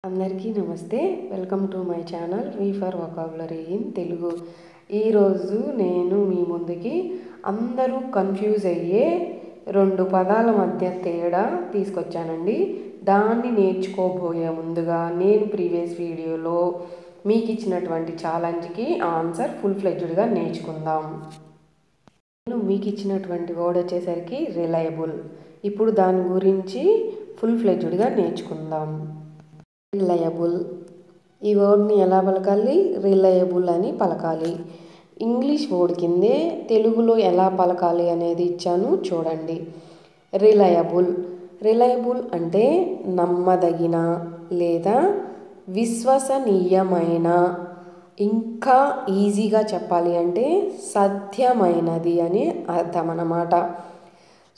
అందరికీ నమస్తే. Welcome to my channel V for vocabulary in Telugu. ఈరోజు నేను మీ ముందుకి అందరూ కన్ఫ్యూజ్ అయ్యే 2 పదాల మధ్య తేడా తీసుకొచ్చానండి. దాన్ని నేర్చుకోబోయే ముందుగా నేను ప్రీవియస్ వీడియోలో మీకు ఇచ్చినటువంటి ఛాలెంజ్కి ఆన్సర్ ఫుల్ ఫ్లెడ్జ్డ్గా నేర్చుకుందాం. నేను మీకు ఇచ్చినటువంటి వర్డ్ వచ్చేసరికి రిలయబుల్. ఇప్పుడు దాని గురించి ఫుల్ ఫ్లెడ్జ్డ్గా నేర్చుకుందాం. రిలయబుల్ ఈ వర్డ్ని ఎలా పలకాలి? రిలయబుల్ అని పలకాలి. ఇంగ్లీష్ వర్డ్ కిందే తెలుగులో ఎలా పలకాలి అనేది ఇచ్చాను చూడండి. రిలయబుల్ అంటే నమ్మదగిన లేదా విశ్వసనీయమైన, ఇంకా ఈజీగా చెప్పాలి అంటే సత్యమైనది అని అర్థం అన్నమాట.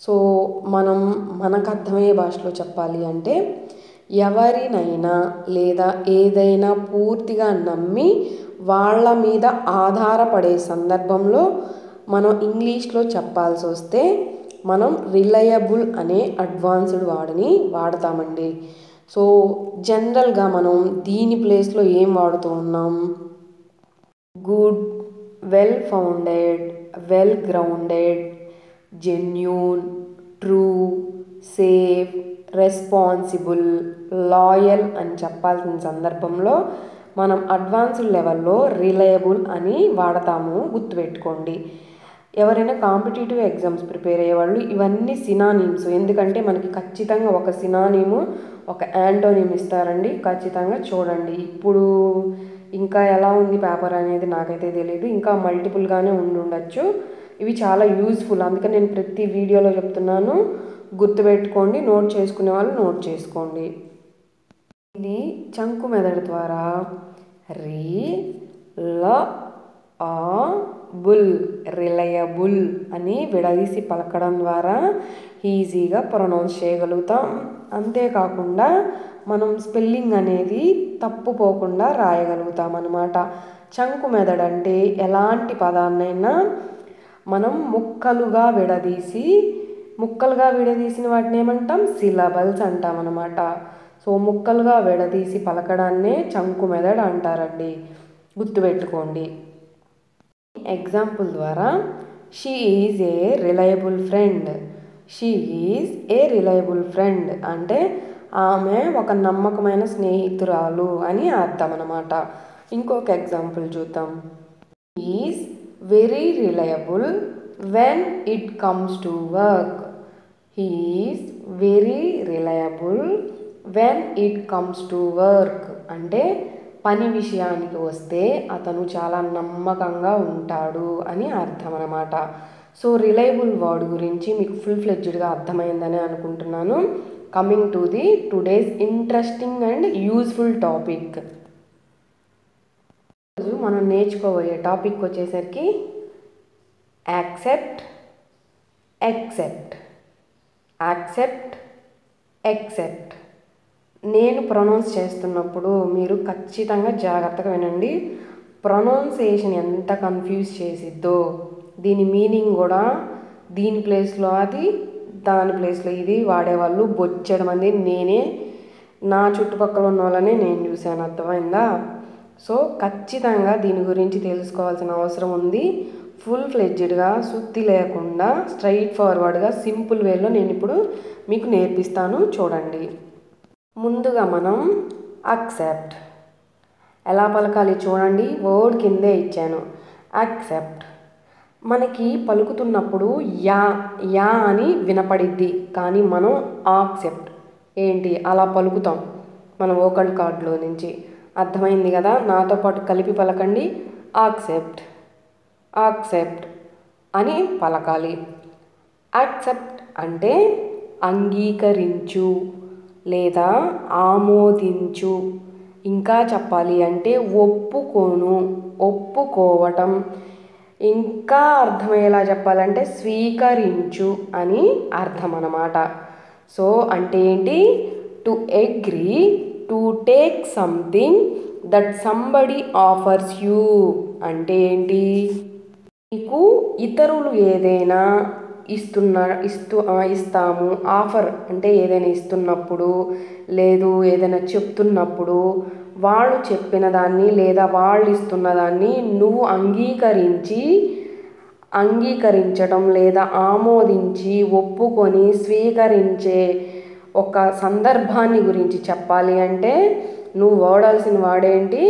సో మనకు అర్థమయ్యే భాషలో చెప్పాలి అంటే ఎవరినైనా లేదా ఏదైనా పూర్తిగా నమ్మి వాళ్ళ మీద ఆధారపడే సందర్భంలో మనం ఇంగ్లీష్లో చెప్పాల్సి వస్తే మనం రిలయబుల్ అనే అడ్వాన్స్డ్ వర్డ్ని వాడతామండి. సో జనరల్గా మనం దీని ప్లేస్లో ఏం వాడుతూ ఉన్నాం? Good, well founded, well grounded, genuine, true, safe, responsible, loyal అని చెప్పాల్సిన సందర్భంలో మనం అడ్వాన్స్డ్ లెవెల్లో రిలయబుల్ అని వాడతాము. గుర్తుపెట్టుకోండి. ఎవరైనా కాంపిటేటివ్ ఎగ్జామ్స్ ప్రిపేర్ అయ్యేవాళ్ళు ఇవన్నీ సినానిమ్స్. ఎందుకంటే మనకి ఖచ్చితంగా ఒక సినానిము, ఒక యాంటోనిమ్ ఇస్తారండి. ఖచ్చితంగా చూడండి. ఇప్పుడు ఇంకా ఎలా ఉంది పేపర్ అనేది నాకైతే తెలియదు. ఇంకా మల్టిపుల్గానే ఉండొచ్చు. ఇవి చాలా యూజ్ఫుల్. అందుకని నేను ప్రతి వీడియోలో చెప్తున్నాను. గుర్తుపెట్టుకోండి. నోట్ చేసుకునే వాళ్ళు నోట్ చేసుకోండి. ఇది చంకు మెదడు ద్వారా రిలయబుల్ అని విడదీసి పలకడం ద్వారా ఈజీగా ప్రొనౌన్స్ చేయగలుగుతాం. అంతేకాకుండా మనం స్పెల్లింగ్ అనేది తప్పుపోకుండా రాయగలుగుతాం అన్నమాట. చంకు మెదడు అంటే ఎలాంటి పదాన్నైనా మనం ముక్కలుగా విడదీసిన వాటిని ఏమంటాం? సిలబల్స్ అంటాం అన్నమాట. సో ముక్కలుగా విడదీసి పలకడాన్నే చంకు మెదడు అంటారండి. గుర్తుపెట్టుకోండి. ఎగ్జాంపుల్ ద్వారా she is a reliable friend అంటే ఆమె ఒక నమ్మకమైన స్నేహితురాలు అని అర్థం అన్నమాట. ఇంకొక ఎగ్జాంపుల్ చూద్దాం. Is very reliable when it comes to work. He is very reliable when it comes to work అంటే పని విషయానికి వస్తే అతను చాలా నమ్మకంగా ఉంటాడు అని అర్థం అన్నమాట. సో రిలయబుల్ వర్డ్ గురించి మీకు ఫుల్ ఫ్లెడ్జ్డ్గా అర్థమైందని అనుకుంటున్నాను. Coming to the today's interesting and useful topic. ఈరోజు మనం నేర్చుకోబోయే టాపిక్ వచ్చేసరికి యాక్సెప్ట్, ఎక్సెప్ట్. నేను ప్రొనౌన్స్ చేస్తున్నప్పుడు మీరు ఖచ్చితంగా జాగ్రత్తగా వినండి. ప్రొనౌన్సియేషన్ ఎంత కన్ఫ్యూజ్ చేసిద్దో దీని మీనింగ్ కూడా దీని ప్లేస్లో అది, దాని ప్లేస్లో ఇది వాడేవాళ్ళు బొచ్చెడు మంది. నా చుట్టుపక్కల ఉన్న వాళ్ళనే నేను చూశాను. అర్థమైందా? సో ఖచ్చితంగా దీని గురించి తెలుసుకోవాల్సిన అవసరం ఉంది. ఫుల్ ఫ్లెడ్జ్డ్గా, సుత్తి లేకుండా, స్ట్రైట్ ఫార్వర్డ్గా, సింపుల్ వేలో నేను ఇప్పుడు మీకు నేర్పిస్తాను. చూడండి. ముందుగా మనం అక్సెప్ట్ ఎలా పలకాలి చూడండి. వర్డ్ కిందే ఇచ్చాను. అక్సెప్ట్ మనకి పలుకుతున్నప్పుడు యా అని వినపడిద్ది. కానీ మనం ఆక్సెప్ట్ ఏంటి అలా పలుకుతాం మన వోకల్ కార్డ్లో నుంచి. అర్థమైంది కదా? నాతో పాటు కలిపి పలకండి. యాక్సెప్ట్ అని పలకాలి. యాక్సెప్ట్ అంటే అంగీకరించు లేదా ఆమోదించు. ఇంకా చెప్పాలి అంటే ఒప్పుకోవటం. ఇంకా అర్థమయ్యేలా చెప్పాలంటే స్వీకరించు అని అర్థం అన్నమాట. సో అంటే ఏంటి? To agree, to take something that somebody offers you అంటే ఏంటి? నీకు ఇతరులు ఏదైనా ఇస్తాము. ఆఫర్ అంటే ఏదైనా ఇస్తున్నప్పుడు, లేదు ఏదైనా చెప్తున్నప్పుడు వాళ్ళు చెప్పిన దాన్ని లేదా వాళ్ళు ఇస్తున్న దాన్ని నువ్వు అంగీకరించడం లేదా ఆమోదించి ఒప్పుకొని స్వీకరించే ఒక సందర్భాన్ని గురించి చెప్పాలి అంటే నువ్వు వాడాల్సిన వాడేంటి?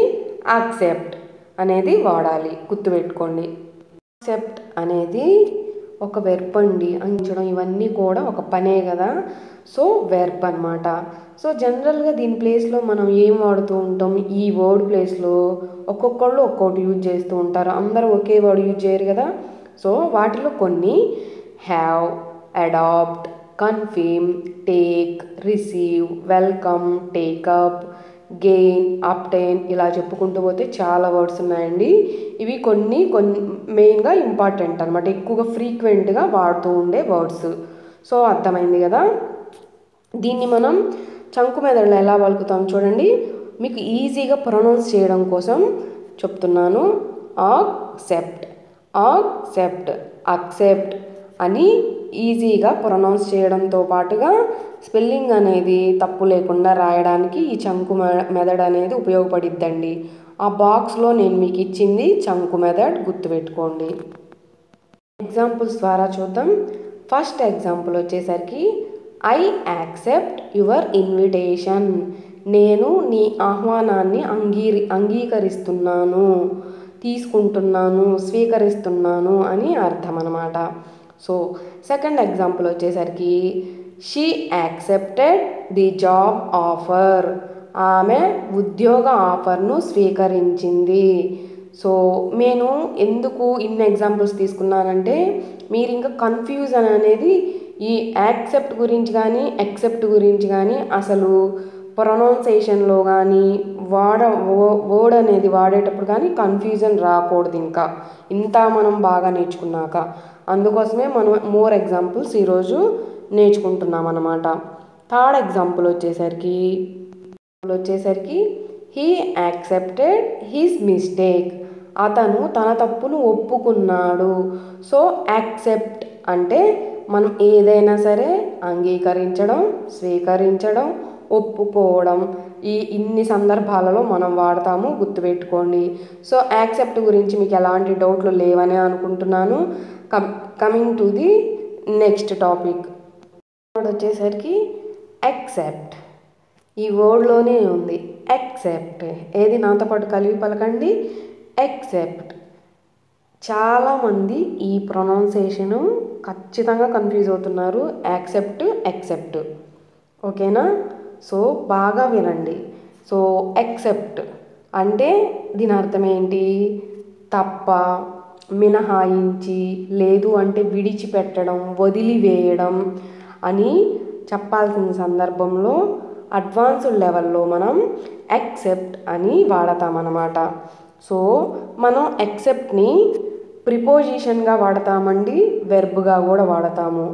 యాక్సెప్ట్ అనేది వాడాలి. గుర్తుపెట్టుకోండి. యాక్సెప్ట్ అనేది ఒక వెర్బ్ అండి. అందించడం ఇవన్నీ కూడా ఒక పనే కదా. సో వెర్బ్ అనమాట. సో జనరల్గా దీని ప్లేస్లో మనం ఏం వాడుతూ ఉంటాం? ఈ వర్డ్ ప్లేస్లో ఒక్కొక్కళ్ళు ఒక్కొక్కటి యూజ్ చేస్తూ ఉంటారు. అందరూ ఒకే వర్డ్ యూజ్ చేయరు కదా. సో వాటిలో కొన్ని have, adapt, confirm, take, receive, welcome, take up, gain, obtain ఇలా చెప్పుకుంటూ పోతే చాలా వర్డ్స్ ఉన్నాయండి. ఇవి కొన్ని మెయిన్గా ఇంపార్టెంట్ అనమాట, ఎక్కువగా ఫ్రీక్వెంట్గా వాడుతూ ఉండే వర్డ్స్. సో అర్థమైంది కదా. దీన్ని మనం చంకు మెదడులో ఎలా పలుకుతాం చూడండి. మీకు ఈజీగా ప్రొనౌన్స్ చేయడం కోసం చెప్తున్నాను. యాక్సెప్ట్, అక్సెప్ట్ అని ఈజీగా ప్రొనౌన్స్ చేయడంతో పాటుగా స్పెల్లింగ్ అనేది తప్పు లేకుండా రాయడానికి ఈ చంకు మెదడు అనేది ఉపయోగపడిద్దండి. ఆ బాక్స్లో నేను మీకు ఇచ్చింది చంకు మెదడ్, గుర్తుపెట్టుకోండి. ఎగ్జాంపుల్స్ ద్వారా చూద్దాం. ఫస్ట్ ఎగ్జాంపుల్ వచ్చేసరికి ఐ యాక్సెప్ట్ యువర్ ఇన్విటేషన్. నేను నీ ఆహ్వానాన్ని అంగీకరిస్తున్నాను, తీసుకుంటున్నాను, స్వీకరిస్తున్నాను అని అర్థం అన్నమాట. సో సెకండ్ ఎగ్జాంపుల్ వచ్చేసరికి she accepted the job offer. ఆమె ఉద్యోగ ఆఫర్ను స్వీకరించింది. సో నేను ఎందుకు ఇన్ని ఎగ్జాంపుల్స్ తీసుకున్నానంటే మీరు ఇంకా కన్ఫ్యూజన్ అనేది ఈ యాక్సెప్ట్ గురించి కానీ ఎక్సెప్ట్ గురించి కానీ అసలు ప్రొనౌన్సేషన్లో కానీ వర్డ్ అనేది వాడేటప్పుడు కానీ కన్ఫ్యూజన్ రాకూడదు. ఇంకా ఇంత మనం బాగా నేర్చుకున్నాక అందుకోసమే మనం మోర్ ఎగ్జాంపుల్స్ ఈరోజు నేర్చుకుంటున్నాం అన్నమాట. థర్డ్ ఎగ్జాంపుల్ వచ్చేసరికి హీ యాక్సెప్టెడ్ హిస్ మిస్టేక్. అతను తన తప్పును ఒప్పుకున్నాడు. సో యాక్సెప్ట్ అంటే మనం ఏదైనా సరే అంగీకరించడం, స్వీకరించడం, ఒప్పుకోవడం, ఇన్ని సందర్భాలలో మనం వాడతాము, గుర్తుపెట్టుకోండి. సో యాక్సెప్ట్ గురించి మీకు ఎలాంటి డౌట్లు లేవని అనుకుంటున్నాను. Coming to the next topic వచ్చేసరికి యాక్సెప్ట్. ఈ వర్డ్లోనే ఉంది యాక్సెప్ట్. ఏది నాతో పాటు కలిపి పలకండి, యాక్సెప్ట్. చాలామంది ఈ ప్రొనౌన్సేషను ఖచ్చితంగా కన్ఫ్యూజ్ అవుతున్నారు. యాక్సెప్ట్ ఓకేనా. సో బాగా వినండి. సో యాక్సెప్ట్ అంటే దీని అర్థం ఏంటి? తప్ప, మినహాయించి, లేదు అంటే విడిచిపెట్టడం, వదిలివేయడం అని చెప్పాల్సిన సందర్భంలో అడ్వాన్స్డ్ లెవెల్లో మనం యాక్సెప్ట్ అని వాడతామన్నమాట. సో మనం యాక్సెప్ట్ని ప్రిపోజిషన్గా వాడతామండి, వెర్బ్గా కూడా వాడతాము.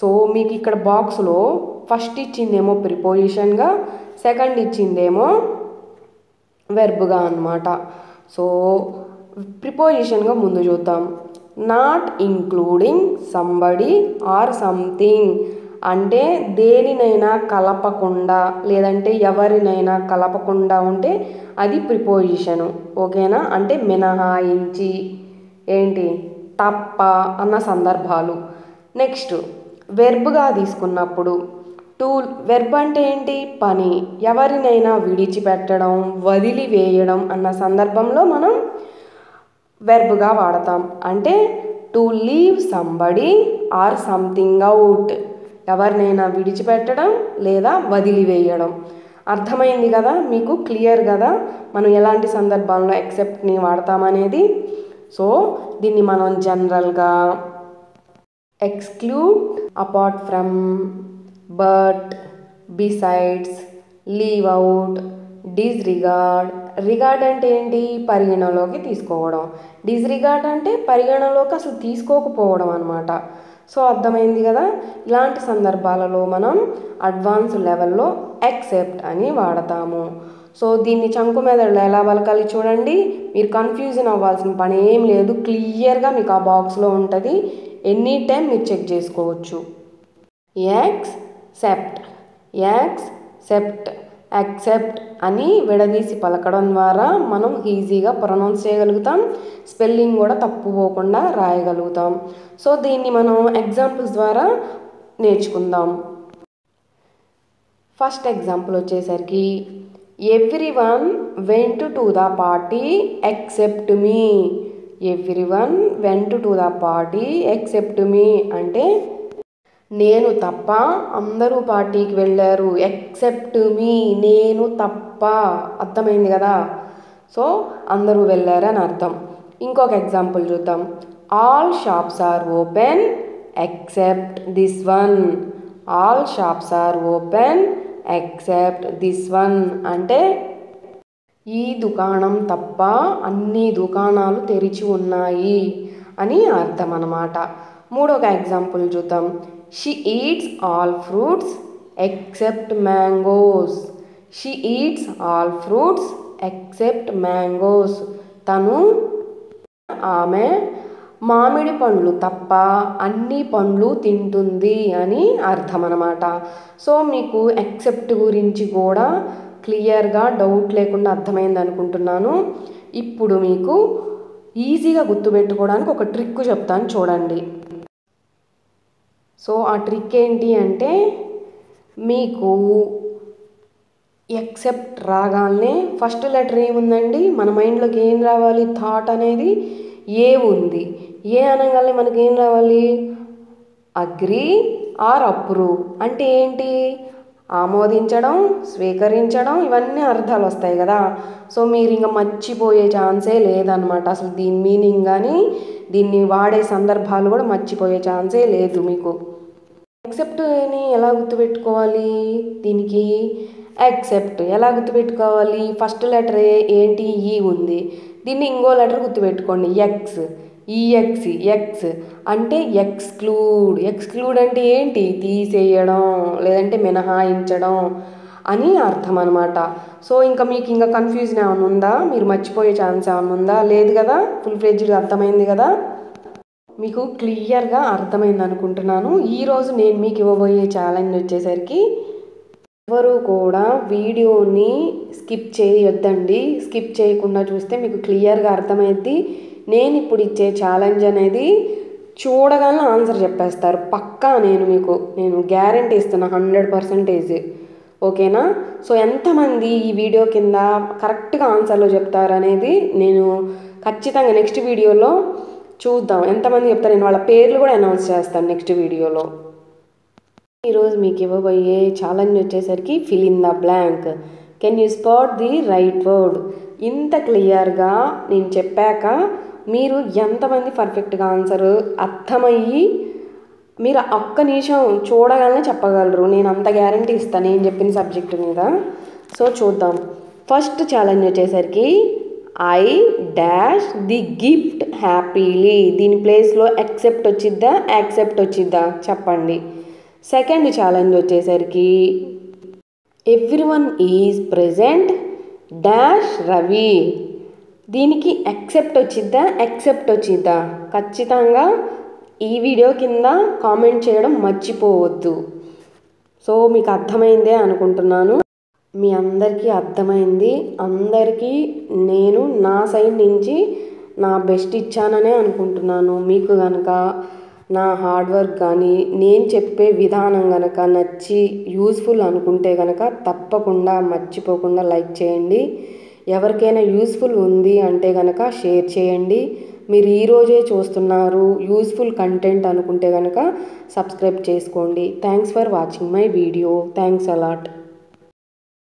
సో మీకు ఇక్కడ బాక్స్లో ఫస్ట్ ఇచ్చిందేమో ప్రిపోజిషన్గా, సెకండ్ ఇచ్చిందేమో వెర్బ్గా అన్నమాట. సో ప్రిపోజిషన్గా ముందు చూద్దాం. Not including somebody or something అంటే దేనినైనా కలపకుండా లేదంటే ఎవరినైనా కలపకుండా ఉంటే అది ప్రిపోజిషను. ఓకేనా. అంటే మినహాయించి, ఏంటి, తప్ప అన్న సందర్భాలు. నెక్స్ట్ వెర్బ్గా తీసుకున్నప్పుడు వెర్బ్ అంటే ఏంటి? పని. ఎవరినైనా విడిచిపెట్టడం, వదిలివేయడం అన్న సందర్భంలో మనం వెర్బ్గా వాడతాం. అంటే to leave somebody or something out. ఎవరినైనా విడిచిపెట్టడం లేదా వదిలివేయడం. అర్థమైంది కదా మీకు? క్లియర్ కదా మనం ఎలాంటి సందర్భాల్లో యాక్సెప్ట్ని వాడతామనేది. సో దీన్ని మనం జనరల్గా exclude, apart from, but, besides, leave out, disregard. Regard అంటే ఏంటి? పరిగణలోకి తీసుకోవడం. డిస్రిగార్డ్ అంటే పరిగణలోకి అసలు తీసుకోకపోవడం అన్నమాట. సో అర్థమైంది కదా. ఇలాంటి సందర్భాలలో మనం అడ్వాన్స్ లెవెల్లో యాక్సెప్ట్ అని వాడతాము. సో దీన్ని చంకు మెదడులో ఎలా పలకాలి చూడండి. మీరు కన్ఫ్యూజన్ అవ్వాల్సిన పని ఏం లేదు, క్లియర్గా మీకు ఆ బాక్స్లో ఉంటుంది. ఎనీ టైం మీరు చెక్ చేసుకోవచ్చు. యాక్సెప్ట్, యాక్సెప్ట్ అని విడదీసి పలకడం ద్వారా మనం ఈజీగా ప్రొనౌన్స్ చేయగలుగుతాం, స్పెల్లింగ్ కూడా తప్పు పోకుండా రాయగలుగుతాం. సో దీన్ని మనం ఎగ్జాంపుల్స్ ద్వారా నేర్చుకుందాం. ఫస్ట్ ఎగ్జాంపుల్ వచ్చేసరికి everyone went to the party except me. Everyone went to the party except me అంటే నేను తప్ప అందరూ పార్టీకి వెళ్ళారు. ఎక్సెప్ట్ మీ, నేను తప్ప. అర్థమైంది కదా? సో అందరూ వెళ్ళారని అర్థం. ఇంకొక ఎగ్జాంపుల్ చూద్దాం. All shops are open except this one. All shops are open except this one అంటే ఈ దుకాణం తప్ప అన్ని దుకాణాలు తెరిచి ఉన్నాయి అని అర్థం అన్నమాట. మూడొక ఎగ్జాంపుల్ చూద్దాం. She eats all fruits except mangoes. She eats all fruits except mangoes. ఆమె మామిడి పండ్లు తప్ప అన్ని పండ్లు తింటుంది అని అర్థం అన్నమాట. సో మీకు ఎక్సెప్ట్ గురించి కూడా క్లియర్గా డౌట్ లేకుండా అర్థమైంది అనుకుంటున్నాను. ఇప్పుడు మీకు ఈజీగా గుర్తుపెట్టుకోవడానికి ఒక ట్రిక్ చెప్తాను చూడండి. సో ఆ ట్రిక్ ఏంటి అంటే మీకు ఎక్సెప్ట్ రాగానే ఫస్ట్ లెటర్ ఏముందండి, మన మైండ్లోకి ఏం రావాలి? థాట్ అనేది ఏ ఉంది. ఏ అనగానే మనకి ఏం రావాలి? అగ్రీ ఆర్ అప్రూవ్ అంటే ఏంటి? ఆమోదించడం, స్వీకరించడం, ఇవన్నీ అర్థాలు వస్తాయి కదా. సో మీరు ఇంకా మర్చిపోయే ఛాన్సే లేదనమాట. అసలు దీని మీనింగ్ కానీ దీన్ని వాడే సందర్భాలు కూడా మర్చిపోయే ఛాన్సే లేదు మీకు. ఎక్సెప్ట్ని ఎలా గుర్తుపెట్టుకోవాలి? దీనికి యాక్సెప్ట్ ఎలా గుర్తుపెట్టుకోవాలి? ఫస్ట్ లెటర్ ఏంటి? ఈ ఉంది. దీన్ని ఇంకో లెటర్ గుర్తుపెట్టుకోండి, ఎక్స్. ఎక్స్ అంటే ఎక్స్క్లూడ్. ఎక్స్క్లూడ్ అంటే ఏంటి? తీసేయడం లేదంటే మినహాయించడం అని అర్థం అనమాట. సో ఇంకా మీకు ఇంకా కన్ఫ్యూజన్ ఏమైనా ఉందా? మీరు మర్చిపోయే ఛాన్స్ ఏమైనా ఉందా? లేదు కదా, ఫుల్ ఫ్లెడ్జ్డ్గా అర్థమైంది కదా. మీకు క్లియర్గా అర్థమైంది అనుకుంటున్నాను. ఈరోజు నేను మీకు ఇవ్వబోయే ఛాలెంజ్ వచ్చేసరికి ఎవరు కూడా వీడియోని స్కిప్ చేయొద్దండి. స్కిప్ చేయకుండా చూస్తే మీకు క్లియర్గా అర్థమైద్ది. నేను ఇప్పుడు ఇచ్చే ఛాలెంజ్ అనేది చూడగానే ఆన్సర్ చెప్పేస్తారు పక్కా. నేను గ్యారంటీ ఇస్తున్నా 100%. ఓకేనా? సో ఎంతమంది ఈ వీడియో కింద కరెక్ట్గా ఆన్సర్లో చెప్తారనేది నేను ఖచ్చితంగా నెక్స్ట్ వీడియోలో చూద్దాం. ఎంతమంది చెప్తారు, నేను వాళ్ళ పేర్లు కూడా అనౌన్స్ చేస్తాను నెక్స్ట్ వీడియోలో. ఈరోజు మీకు ఇవ్వబోయే ఛాలెంజ్ వచ్చేసరికి fill in the blank. Can you spot the right word? ఇంత క్లియర్గా నేను చెప్పాక మీరు ఎంతమంది పర్ఫెక్ట్గా ఆన్సర్ అర్థమయ్యి మీరు ఒక్క నిమిషం చూడగానే చెప్పగలరు? నేను అంత గ్యారంటీ ఇస్తాను నేను చెప్పిన సబ్జెక్టు మీద. సో చూద్దాం. ఫస్ట్ ఛాలెంజ్ వచ్చేసరికి I dash the gift happily. దీని ప్లేస్లో ఎక్సెప్ట్ వచ్చిద్దా యాక్సెప్ట్ వచ్చిద్దా చెప్పండి. సెకండ్ ఛాలెంజ్ వచ్చేసరికి everyone is present dash Ravi. దీనికి ఎక్సెప్ట్ వచ్చిద్దా యాక్సెప్ట్ వచ్చిద్దా? ఖచ్చితంగా ఈ వీడియో కింద కామెంట్ చేయడం మర్చిపోవద్దు. సో మీకు అర్థమైందే అనుకుంటున్నాను. మీ అందరికీ అర్థమైంది. అందరికీ నేను నా సైడ్ నుంచి నా బెస్ట్ ఇచ్చాననే అనుకుంటున్నాను. మీకు కనుక నా హార్డ్ వర్క్ కానీ నేను చెప్పే విధానం కనుక నచ్చి యూస్ఫుల్ అనుకుంటే కనుక తప్పకుండా మర్చిపోకుండా లైక్ చేయండి. ఎవరికైనా యూస్ఫుల్ ఉంది అంటే కనుక షేర్ చేయండి. మీరు ఈరోజే చూస్తున్నారు, యూస్ఫుల్ కంటెంట్ అనుకుంటే కనుక సబ్స్క్రైబ్ చేసుకోండి. Thanks for watching my video. Thanks a lot.